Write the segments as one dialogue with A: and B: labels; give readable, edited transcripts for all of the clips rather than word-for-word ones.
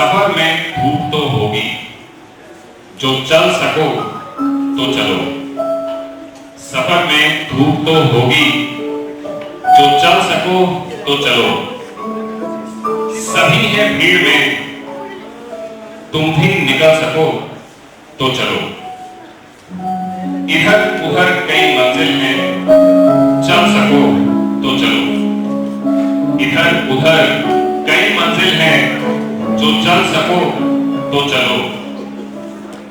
A: सफर में धूप तो होगी, जो चल सको तो चलो। सफर में धूप तो होगी, जो चल सको तो चलो। सभी है भीड़ में, तुम भी निकल सको तो चलो। इधर उधर कई मंजिल हैं, चल सको तो चलो। इधर उधर कई मंजिल हैं, जो चल सको तो चलो।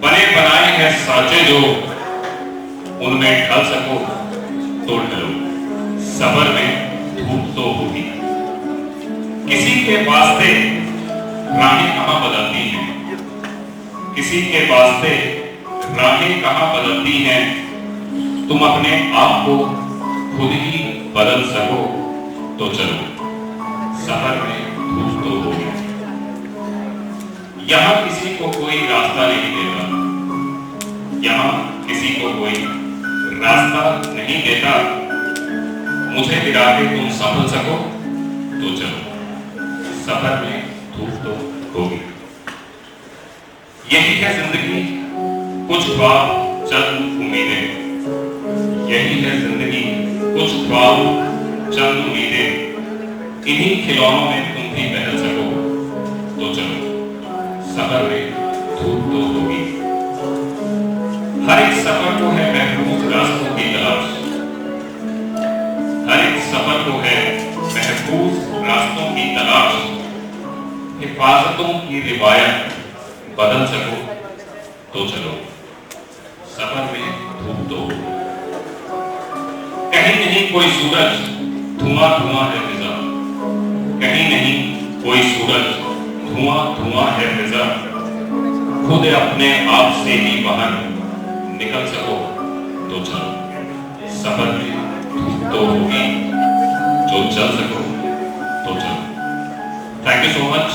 A: बने बनाए हैं सांचे जो, उनमें ढल सको तो ढलो। सफर में धूप तो होगी। किसी के वास्ते राहें कहां बदलती हैं, किसी के वास्ते राहें कहां बदलती हैं। तुम अपने आप को खुद ही बदल सको तो चलो। सफर में धूप तो होगी। यहां किसी को कोई रास्ता नहीं देता, यहां किसी को कोई रास्ता नहीं देता। मुझे गिरा के तुम संभल सको तो चलो। सफर में धूप तो होगी। यही है जिंदगी, कुछ ख्वाब चंद उम्मीदें। यही है जिंदगी, कुछ ख्वाब चंद उम्मीदें। इन्हीं खिलौनों में तुम भी बहल सको तो चलो। सफर में धूप तो होगी। हर एक सफर को है महफूज रास्तों की तलाश। हर एक सफर को है महफूज रास्तों की तलाश। हिफाजतों की रिवायत बदल सको तो चलो। सफर में धूप तो होगी। कहीं नहीं कोई सूरज, धुआं धुआं है फिजा। कहीं नहीं कोई सूरज, धुआं धुआं है फिजा। खुद अपने आप से ही बाहर निकल सको तो चलो। सफर में धूप तो होगी, जो चल सको तो चलो। Thank you so much.